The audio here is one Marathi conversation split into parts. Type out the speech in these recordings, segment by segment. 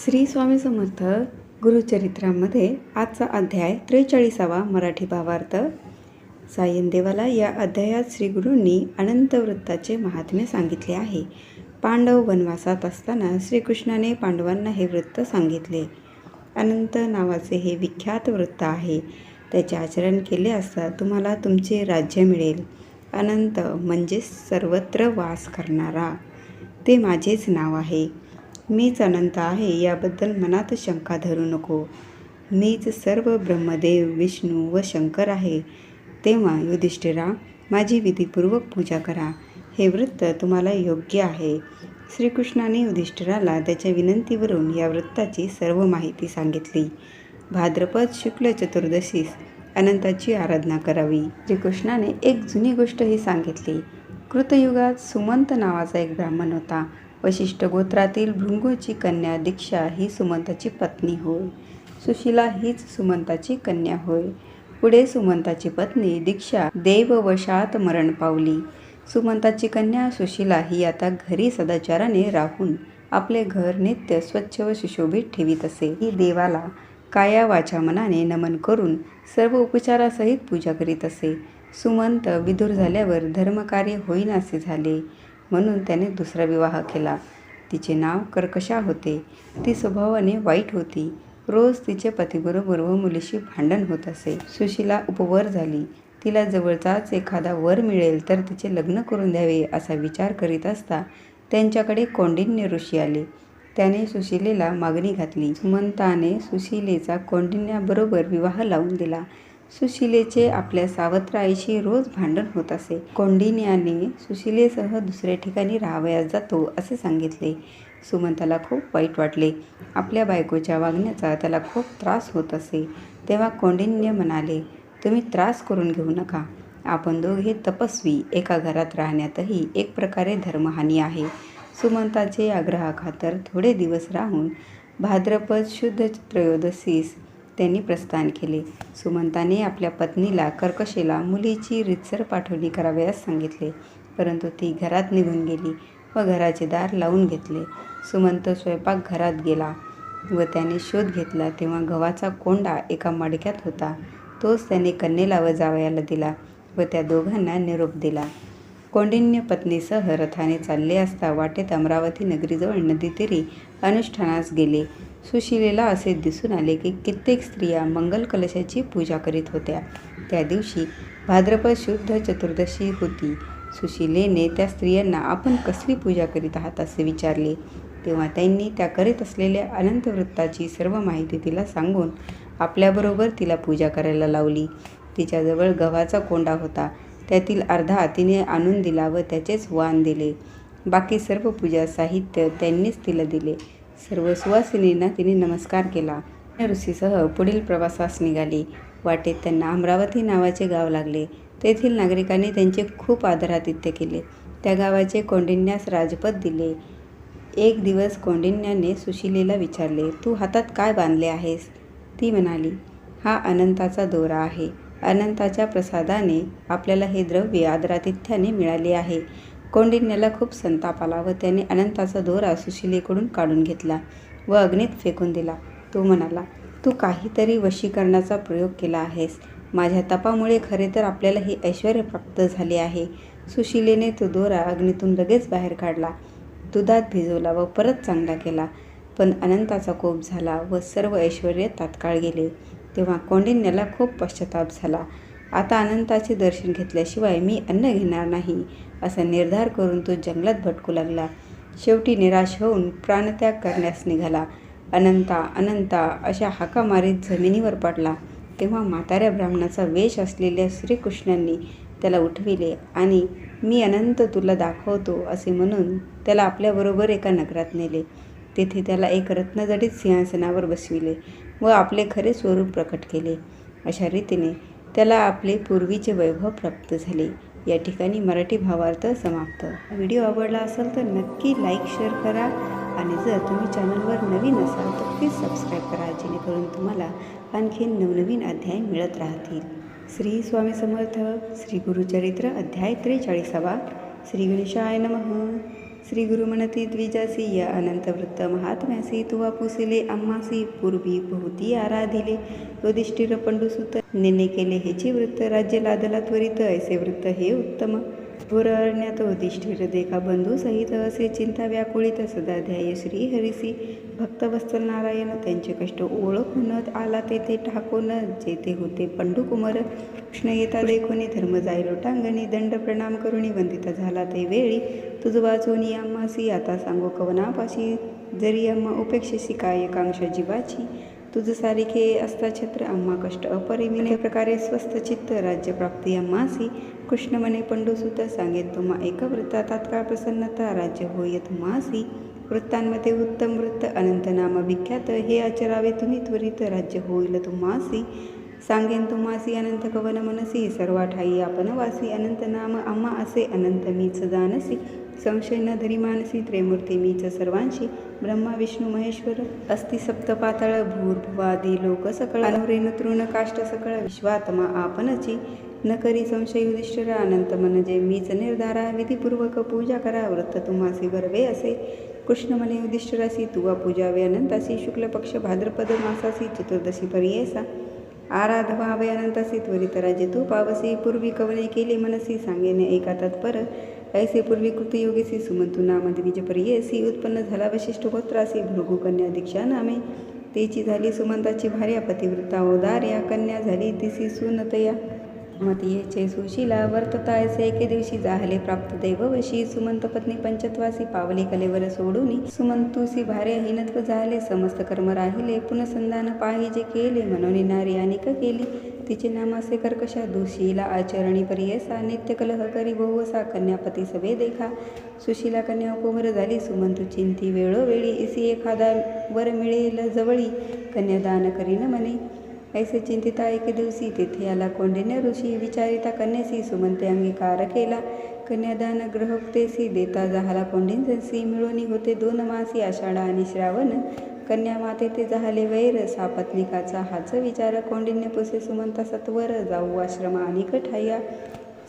श्री स्वामी समर्थ गुरुचरित्रामध्ये आजचा अध्याय 43वा मराठी भावार्थ. सायनदेवाला या अध्यायात श्री गुरूंनी अनंत वृत्ताचे महात्म्य सांगितले आहे. पांडव वनवासात असताना श्रीकृष्णाने पांडवांना हे वृत्त सांगितले. अनंत नावाचे हे विख्यात वृत्त आहे. त्याचे आचरण केले असता तुम्हाला तुमचे राज्य मिळेल. अनंत म्हणजे सर्वत्र वास करणारा, ते माझेच नाव आहे. मीच अनंत आहे याबद्दल मनात शंका धरू नको. मीच सर्व ब्रह्मदेव, विष्णू व शंकर आहे. तेव्हा युधिष्ठिरा, माझी विधीपूर्वक पूजा करा. हे वृत्त तुम्हाला योग्य आहे. श्रीकृष्णाने युधिष्ठिराला त्याच्या विनंतीवरून या वृत्ताची सर्व माहिती सांगितली. भाद्रपद शुक्ल चतुर्दशीस अनंताची आराधना करावी. श्रीकृष्णाने एक जुनी गोष्टही सांगितली. कृतयुगात सुमंत नावाचा एक ब्राह्मण होता. वशिष्ठ गोत्रातील भृंगूची कन्या दीक्षा ही सुमंताची पत्नी होय. सुशीला हीच सुमंताची कन्या होय. पुढे सुमंताची पत्नी दीक्षा देववशात मरण पावली. सुमंताची कन्या सुशीला ही आता घरी सदाचाराने राहून आपले घर नित्य स्वच्छ व सुशोभित ठेवीत असे. ही देवाला काया वाचा मनाने नमन करून सर्व उपचारासहित पूजा करीत असे. सुमंत विधुर झाल्यावर धर्मकार्य होईनासे झाले, म्हणून त्याने दुसरा विवाह केला. तिचे नाव कर्कशा होते. ती स्वभावाने वाईट होती. रोज तिचे पतीबरोबर व मुलीशी भांडण होत असे. सुशीला उपवर झाली. तिला जवळचाच एखादा वर मिळेल तर तिचे लग्न करून द्यावे असा विचार करीत असता त्यांच्याकडे कौंडिन्य ऋषी आले. त्याने सुशीलेला मागणी घातली. सुमंताने सुशीलेचा कौंडिन्याबरोबर विवाह लावून दिला. सुशीलेचे आपल्या सावत्र आईशी रोज भांडण होत असे. कौंडिन्याने सुशीलेसह दुसऱ्या ठिकाणी राहावयास जातो असे सांगितले. सुमंताला खूप वाईट वाटले. आपल्या बायकोच्या वागण्याचा त्याला खूप त्रास होत असे. तेव्हा कौंडिन्य म्हणाले, तुम्ही त्रास करून घेऊ नका. आपण दोघे तपस्वी, एका घरात राहण्यातही एक प्रकारे धर्महानी आहे. सुमंताचे आग्रहाखातर थोडे दिवस राहून भाद्रपद शुद्ध त्रयोदशीस त्यांनी प्रस्थान केले. सुमंताने आपल्या पत्नीला कर्कशेला मुलीची रीतसर पाठवणी करावयास सांगितले, परंतु ती घरात निघून गेली व घराचे दार लावून घेतले. सुमंत स्वयंपाकघरात गेला व त्याने शोध घेतला तेव्हा गव्हाचा कोंडा एका मडक्यात होता. तोच त्याने कन्येला व जावयाला दिला व त्या दोघांना निरोप दिला. कौंडिन्य पत्नीसह रथाने चालले असता वाटेत अमरावती नगरीजवळ नदीतीरी अनुष्ठानास गेले. सुशीलेला असे दिसून आले की कित्येक स्त्रिया मंगल कलशाची पूजा करीत होत्या. त्या दिवशी भाद्रपद शुद्ध चतुर्दशी होती. सुशीलेने त्या स्त्रियांना आपण कसली पूजा करीत आहात असे विचारले. तेव्हा त्यांनी त्या करीत असलेल्या अनंत वृत्ताची सर्व माहिती तिला सांगून आपल्याबरोबर तिला पूजा करायला लावली. तिच्याजवळ गव्हाचा कोंडा होता. त्यातील अर्धा तिने आणून दिला व त्याचेच वाण दिले. बाकी सर्व पूजा साहित्य त्यांनीच तिला दिले. सर्व सुवासिनींना तिने नमस्कार केला. ऋषीसह पुढील प्रवासास निघाली. वाटेत त्यांना अमरावती नावाचे गाव लागले. तेथील नागरिकांनी त्यांचे खूप आदरातिथ्य केले. त्या गावाचे कौंडिन्यास राजपद दिले. एक दिवस कौंडिन्याने सुशीलेला विचारले, तू हातात काय बांधले आहेस? ती म्हणाली, हा अनंताचा दोरा आहे. अनंताच्या प्रसादाने आपल्याला हे द्रव्य आदरातिथ्याने मिळाले आहे. कौंडिन्याला खूप संताप आला व त्याने अनंताचा दोरा सुशीलेकडून काढून घेतला व अग्नीत फेकून दिला. तो म्हणाला, तू काहीतरी वशीकरणाचा प्रयोग केला आहेस. माझ्या तपामुळे खरे तर आपल्याला हे ऐश्वर्य प्राप्त झाले आहे. सुशीलेने तो दोरा अग्नीतून लगेच बाहेर काढला, दुधात भिजवला व परत चांगला केला. पण अनंताचा कोप झाला व सर्व ऐश्वर्य तात्काळ गेले. तेव्हा कौंडिन्याला खूप पश्चाताप झाला. आता अनंताचे दर्शन घेतल्याशिवाय मी अन्न घेणार नाही असा निर्धार करून तो जंगलात भटकू लागला. शेवटी निराश होऊन प्राणत्याग करण्यास निघाला. अनंता अनंता अशा हाका मारीत जमिनीवर पडला. तेव्हा म्हाताऱ्या ब्राह्मणाचा वेश असलेल्या श्रीकृष्णांनी त्याला उठविले आणि मी अनंत तुला दाखवतो असे म्हणून त्याला आपल्याबरोबर एका नगरात नेले. तेथे त्याला एक रत्नजडित सिंहासनावर बसविले व आपले खरे स्वरूप प्रकट केले. अशा रीतीने त्याला आपले पूर्वीचे वैभव प्राप्त झाले. या ठिकाणी मराठी भावार्थ समाप्त. व्हिडिओ आवडला असेल तर नक्की लाईक शेअर करा आणि जर तुम्ही चॅनलवर नवीन असाल तर प्लीज सबस्क्राईब करा, जेणेकरून तुम्हाला आणखीन नवनवीन अध्याय मिळत राहतील. श्री स्वामी समर्थ. श्री गुरुचरित्र अध्याय 43वा. श्री गणेशाय नमः. श्री गुरु म्हणती द्विजासी या अनंत वृत्त महात्म्यासी तुवा पुसिले आम्हासी पूर्वी बहुती आराधिले युधिष्ठिर पंडुसुत नेने केले हेची वृत्त राज्य लादला त्वरित ऐसे वृत्त हे उत्तम घोर अरण्यात युधिष्ठिर देखा बंधू सहित असे चिंता व्याकुळित सदा ध्याय श्री हरिसी भक्त वत्सल नारायण त्यांचे कष्ट ओळखून आला तेथे ठाकून जेथे होते पंडुकुमार कृष्ण येता देखोनी धर्म जाय लोटांगणी दंड प्रणाम करुणी वंदिता झाला ते वेळी तुझ वाचोनी आम्हासी आता सांगो कवनापाशी जरी आम्हा उपेक्षेसी काय कांक्षा जीवाची तुझ सारिखे असता छत्र आम्हा कष्ट अपरिमिने प्रकारे स्वस्थ चित्त राज्यप्राप्ती आम्हासी कृष्ण म्हणे पंडुसुत सांगेन तुम्हा एक वृत्ता तात्काळ प्रसन्नता राज्य होय तुम्हासी वृत्तांमध्ये उत्तम वृत्त अनंत नाम विख्यात हे आचरावे तुम्ही त्वरित राज्य होईल तुम्हासी सांगेन तुम्हासी अनंत कवन मनसी सर्वा ठाई आपण वासी अनंत नाम आम्हा असे अनंत मीच जानसी संशय न धरी मानसी त्रिमूर्ती मीच सर्वांशी ब्रह्मा विष्णू महेश्वर अस्ति सप्त पाताळ भूर्भुवादी लोक सकळ अनुरेण तृण काष्ट सकळ विश्वात्मा आपणची न करी संशय युधिष्ठिर अनंत म्हणजे मीच निर्धारा विधिपूर्वक पूजा करा व्रत तुम्हासी बरवे असे कृष्ण म्हणे युधिष्ठिरासी तुवा पूजावे अनंतासी शुक्ल पक्ष भाद्रपद मासासी चतुर्दशी पर्येसा आराधवावे अनंतासी त्वरित राज्य तू पावसी पूर्वी कवने केले मनसी सांगेने एका तत्पर ऐसे पूर्वी कृतयोगीसी सुमंतू नाम द्विज पर्येसी उत्पन्न झाला वशिष्ठ गोत्रासी भृगु कन्या दीक्षा नामे तेची झाली सुमंताची भार्या पतिव्रता औदार्या कन्या झाली तिसी सुनतया मतीयेचे सुशीला वर्तता ऐसे एके दिवशी जाहले प्राप्त देववशी सुमंत पत्नी पंचत्वासी पावली कलेवर सोडूनी सुमंतुसी भार्या हिनत्व झाले समस्त कर्म राहिले पुनसंधान पाहिजे केले मनोनी नारी अनिक केली तिचे नामासे कर्कशा दुशीला आचरणी पर्येसा नित्य कलह करी बहुवसा कन्यापती सभे देखा सुशीला कन्या उपवर झाली सुमंतू चिंती वेळोवेळी इसी एखादा वर मिळेल जवळी कन्यादान करीन म्हणे ऐसे चिंतिता एके दिवशी तेथे आला कौंडिन्य ऋषी विचारिता कन्यासी सुमंते अंगीकार केला कन्यादान ग्रहोक्तेसी देता जाहला कौंडिन्यसी मिळूनी होते 2 मासी आषाढ आणि श्रावण कन्या माते ते जाहले वैर सापत्निकाचा हाच विचार कौंडिन्य पुसे सुमंता सत्वर जाऊ आश्रम अनिक ठाया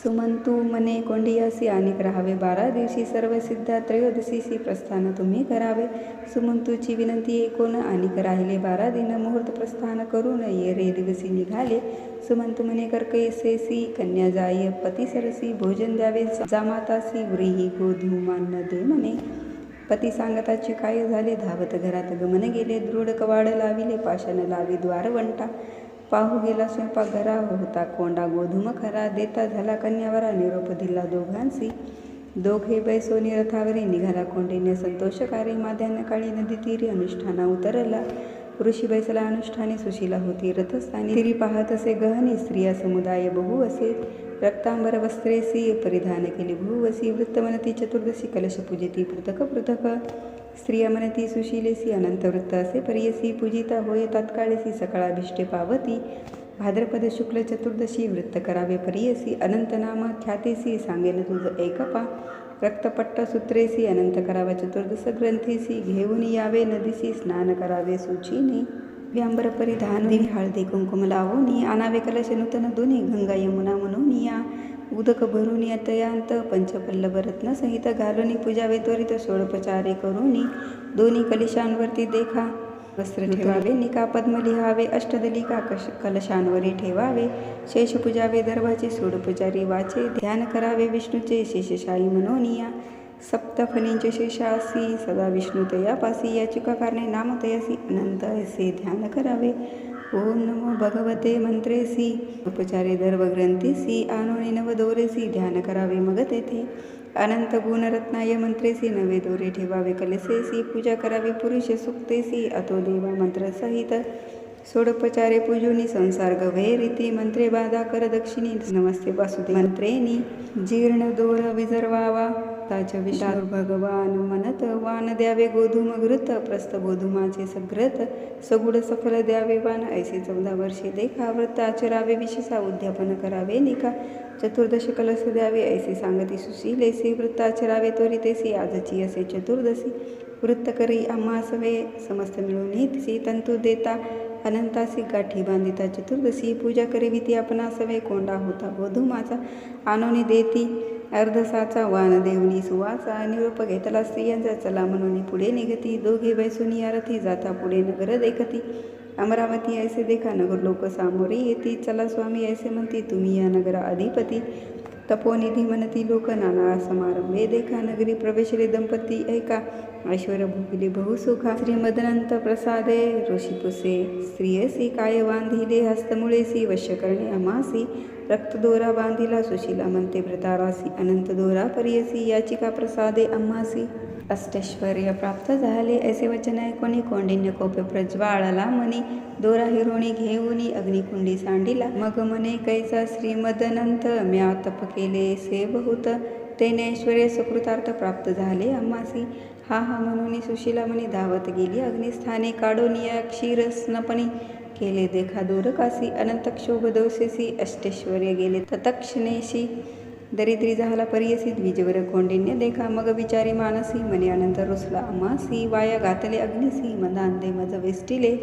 सुमंतू मने कोंडियासी अनेक राहावे 12 दिवशी सर्व सिद्धा त्रयोदशीसी प्रस्थान तुम्ही करावे सुमंतूची विनंती ऐकून अनेक राहिले 12 दिन मुहूर्त प्रस्थान करून येरे दिवसी निघाले सुमंतू मने कर्कयसेसी कन्या जाय पती सरसी भोजन द्यावे जामातासी व्रीही गोधूमान दे म्हणे पती सांगताची काय झाले धावत घरात गमन गेले दृढ कवाड लाविले पाषाण लावी द्वारवंटा पाहू गेला स्वयंपाकघरा होता कोंडा गोधूम खरा देता झाला कन्यावरा निरोप दिला दोघांसी दोघे बैसोनी रथावरी निघाला कोंडिन्य संतोषकारी माध्यान्ह काळी नदी तीरी अनुष्ठाना उतरला ऋषी बैसला अनुष्ठानी सुशीला होती रथस्थानी तिरी पाहत असे गहनी स्त्रिया समुदाय बहु असे रक्तांबर वस्त्रेसी परिधान केली भूवसी वृत्तमनती चतुर्दशी कलश पूजिती पृथक पृथक स्त्रिया मनती सुशीलेसी अनंत वृत्त असे पर्यसी पूजिता होय तात्काळेसी सकळाभिष्टे पावती भाद्रपद शुक्ल चतुर्दशी वृत्त करावे पर्यसी अनंत नाम ख्यातेसी सांगेन तुझ एकपा रक्तपट्ट सूत्रेसी अनंत करावा चतुर्दश ग्रंथीसी घेऊन यावे नदीसी स्नान करावे सुचीने व्यांबर परिधान देवी हळदी कुंकुम लावून आणावे कलश नूतन दोन्ही गंगा यमुना म्हणून या उदक भरून तयांत पंचपल्लव रत्न सहित घालून पूजावे त्वरित षोडोपचारे करून दोन्ही कलशांवरती देखा वस्त्र ठेवावे निका पद्म लिहावे अष्टदलिका कलशांवरी ठेवावे शेष पूजावे दर्भाचे षोडोपचारी वाचे ध्यान करावे विष्णूचे शेषशाही मनोनिया सप्तफणींचे शेषासी सदा विष्णू तयापासी याचिका कारणे नाम तयासी अनंत असे ध्यान करावे ओम नमो भगवते मंत्रेसी उपचारे दर्भग्रंथीसी आणोणी नव दोरेसी ध्यान करावे मग तेथे अनंत गुणरत्नाय मंत्रेसी नवे दोरे ठेवावे कलसेसी पूजा करावी पुरुष सुक्तेसी अतो देवा मंत्रसहित षोडोपचारे पूजोनी संसार गवे रीती मंत्रे बाधा कर दक्षिणी नमस्ते वासुदेव मंत्रेनी जीर्ण दोर विजर्वावा ताच विष्णू भगवान मनत वान द्यावे गोधूम घृत प्रस्थ गोधूमाचे सग्रत सगुड सफल द्यावे वान ऐसे 14 वर्षे देखा व्रत आचरावे विशेषा उद्यापन करावे निका चतुर्दश कलश द्यावे ऐसे सांगती सुशीलेसी वृत्त आचरावे त्वरितेसी आजची असे चतुर्दशी वृत्त करी आम्हा सवे समस्त मिळून तिसी तंतू देता अनंतासी गाठी बांधिता चतुर्दशी पूजा करीवी ती आपणा सवे कोंडा होता गोधूमाचा आणोनी देती अर्धसाचा वान देवनी सुवाचा निरोप घेतला स्त्रियांचा चला म्हणून पुढे निघती दोघे बैसुनी आरती जाता पुढे नगर देखती अमरावती ऐसे देखा नगर लोक सामोरे येती चला स्वामी ऐसे म्हणती तुम्ही या नगरा अधिपती तपोनिधी म्हणती लोक नाना समारंभे देखा नगरी प्रवेशले दंपती ऐका ऐश्वर भोगिले बहुसुखा श्रीमदनंत प्रसादे ऋषीपुसे स्त्रियसी काय बांधिले हस्तमुळेसी वश्य करणे अमासी रक्तदोरा बांधिला सुशीला म्हणते भ्रतारासी अनंत दोरा पर्यसी याचिका प्रसादे अम्हासी अष्टैश्वर्य प्राप्त झाले ऐसे वचन ऐकोनी कौंडिन्य कोप प्रज्वाळला मनी दोरा हिरोणी घेऊनी अग्निकुंडी सांडिला मग मने कैसा श्रीमदनंत म्या तप केले से बहुत तेने ऐश्वर्य सुकृतार्थ प्राप्त झाले अम्हासी हा हा म्हणून सुशीला म्हणी धावत गेली अग्निस्थाने काढोनिया क्षीर स्नपणी केले देखा दोरकासी अनंत क्षोभ दौसेसी अष्टैश्वर्य गेले तत्क्षणेशी दरिद्री झाला पर्यसी द्विजवर कौंडिन्य देखा मग विचारी मानसी मने अनंत रुसला अमासी वाया घातले अग्निसी मदांदे मज वेष्टिले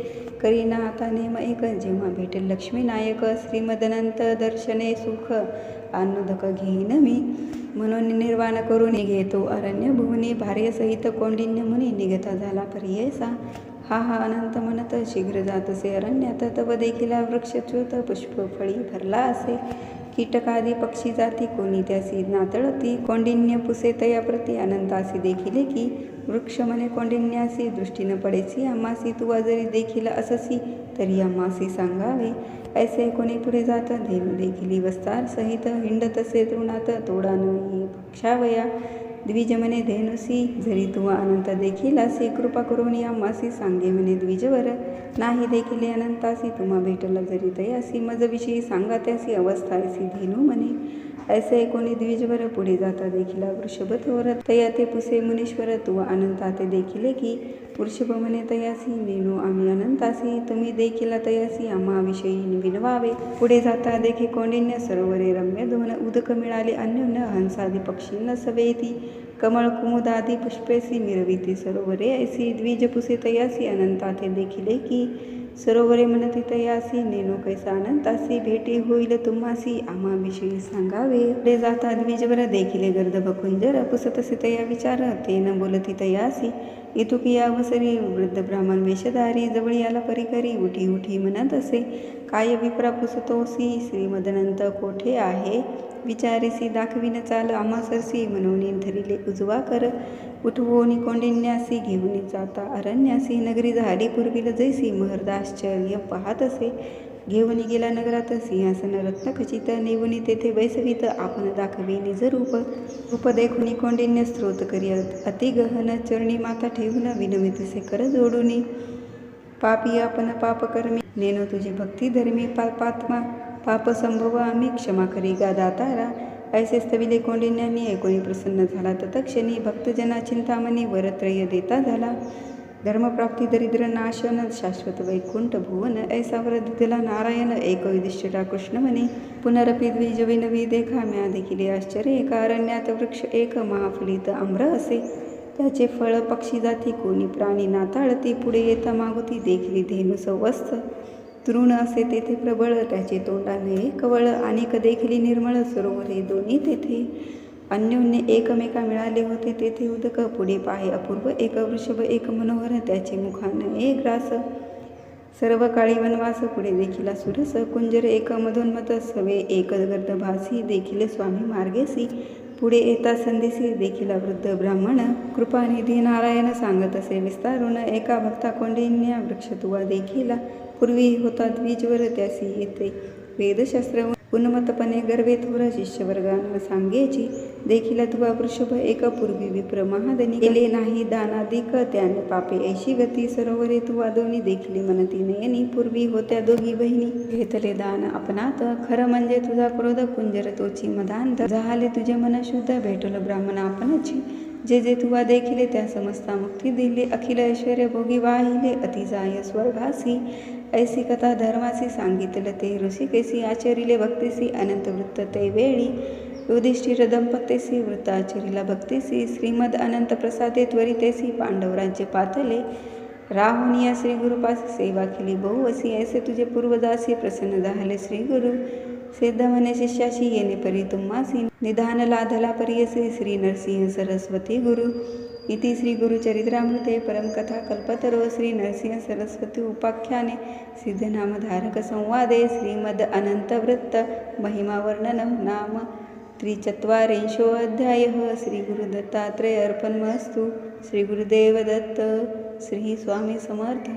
करीना आता नेम एक जेव्हा भेटेल लक्ष्मी नायक श्रीमदनंत दर्शने सुख अनुदक घेईन मी म्हणून निर्वाण करून घेतो अरण्य भुवनी भार्यसहित कौंडिन्य मुनी निघता झाला पर्ययसा हा हा अनंत म्हणत शीघ्र जातसे अरण्यात तव देखील वृक्षच्युत पुष्प फळी भरला असे कीटकादी पक्षी जाती कोणी त्यासी नातळती कौंडिन्य पुसे तया प्रती अनंतासी देखिले की वृक्ष म्हणे कौंडिन्यासी दृष्टीनं पडेसी आम्हासी तू जरी देखील अससी तरी आम्हासी सांगावे ऐसे कोणी पुढे जात धेनू देखिली वस्तार सहित हिंडतसे तृणात तोडा न पक्षावया द्विज म्हणे धेनुसी जरी तू अनंत देखील असे कृपा करून या मासी सांगे म्हणे द्विजवर नाही देखील अनंतासी तुम्हा भेटला जरी तयासी मज विषयी सांगा त्यासी अवस्था ऐसी धेनू म्हणे ऐसे कोणी द्विजवर पुढे जाता देखील वृषभ थोर तया ते पुसे मुनीश्वर तू अनंता ते देखीले की वृषभ म्हणे तयासी नेनू आम्ही अनंतासी तुम्ही देखील तयासी आम्हा विषयी विनवावे पुढे जाता देखे कौंडिन्य सरोवरे रम्य दोन उदक मिळाले अन्योन्य हंसादी पक्षींना सवेती कमळ कुमुदादी पुष्पेसी मिरविती सरोवरे ऐसी द्विज पुसे तयासी अनंता ते देखिले की सरोवरे म्हणती तयासी नेनो कैसा अनंतासी भेटी होईल तुम्हासी आम्हा विषयी सांगावे पुढे जाता द्विजवर देखिले गर्दभ कुंजर पुसतसे तया विचार ते न बोलती तयासी इतुकी अवसरी वृद्ध ब्राह्मण वेशधारी जवळी आला परिकरी उठी उठी म्हणत असे काय विप्रा पुसतोसी श्रीमदनंत कोठे आहे विचारीसी दाखविन चाल आम्हासरसी म्हणून धरिले उजवा कर उठवोनी कौंडिन्यासी घेऊन जाता अरण्यासी नगरी झाली पूर्वील जैसी महर्दाश्चर्य पाहत असे घेऊन गेला नगरात सिंहासन रत्नखचित नेवुनी तेथे बैसवित आपण दाखवी निज रूप देखुनी कौंडिन्य स्त्रोत करी अतिगहन चरणी माता ठेवून विनवितसे कर जोडुनी पापी आपण पाप कर्मी नेनो तुझी भक्ती धर्मी पापात्मा पाप संभव आम्ही क्षमा करी गा दातारा ऐसे स्तविले कौंडिन्यांनी ऐकोनी प्रसन्न झाला तत्क्षणी भक्तजना चिंतामणी वरत्रय देता झाला धर्मप्राप्ती दरिद्र नाशन शाश्वत वैकुंठ भुवन ऐसा वर दिला नारायण एक युधिष्ठिरा कृष्ण म्हणे पुनरपि द्विज विनवी देखा म्या देखील आश्चर्य एका अरण्यात वृक्ष एक महाफलित आम्र असे त्याचे फळ पक्षी जाती कोणी प्राणी नाताळती पुढे येता मागुती देखिली धेनु सवस्त तृण असे तेथे प्रबळ त्याचे तोंडाने कवळ अनेक देखिली निर्मळ सरोवरे दोन्ही तेथे अन्योन्य एकमेका मिळाले होते तेथे उदक पुढे पाहे अपूर्व एक वृषभ एक मनोहर त्याचे मुखाने ग्रास सर्व काळी वनवास पुढे देखील सुरस कुंजर एक मधोन्मत सवे एक गर्दभासी देखील स्वामी मार्गेसी पुढे येता संदेशी देखील वृद्ध ब्राह्मण कृपानिधी नारायण सांगत असे विस्तारून एका भक्ता कौंडिन्या वृक्षतुवा देखील पूर्वी होता द्विजवर त्यासी येते वेदशास्त्र उन्मतपणे गर्वे थोर शिष्यवर्गांना सांगेची देखील तुवा वृषभ एक पूर्वी विप्र महादनी केले नाही दानादिक त्याने पापे ऐशी गती सरोवरे तुवा दोन्ही देखील मनती नयनी पूर्वी होत्या दोघी बहिणी घेतले दान आपणात खरं म्हणजे तुझा क्रोध कुंजर तोची मदांत झाले तुझे मन शुद्ध भेटल ब्राह्मण आपणची जे जे तुवा देखिले त्या समस्ता मुक्ती दिली अखिल ऐश्वर्य भोगी वाहिले अतिजाय स्वर्गासी ऐसी कथा धर्मासी सांगितलं ते ऋषिकेसी आचरिले भक्तीसी अनंत वृत्त ते वेळी युधिष्ठिर दंपतेसी वृत्ताचरिला भक्तीसी श्रीमद अनंत प्रसादे त्वरितेसी पांडवरांचे पातले राहुनिया श्री गुरुपास सेवा केली बहुवसी ऐसे तुझे पूर्वदासी प्रसन्न झाले श्री गुरु सिद्ध म्हणे शिष्याशी येणे परी तुम्हासी निधान लाधला परियसे श्री नरसिंह सरस्वती गुरु इति श्री गुरुचरित्रामृते परमकथा कल्पतरो श्री नरसिंह सरस्वती उपाख्याने सिद्धनामधारक संवादे श्रीमद अनंतवृत्त महिमावर्णनं नाम 43 अध्यायः श्री गुरुदत्तात्रेय अर्पणमस्तु. श्री गुरुदेव दत्त. श्री स्वामी समर्थ.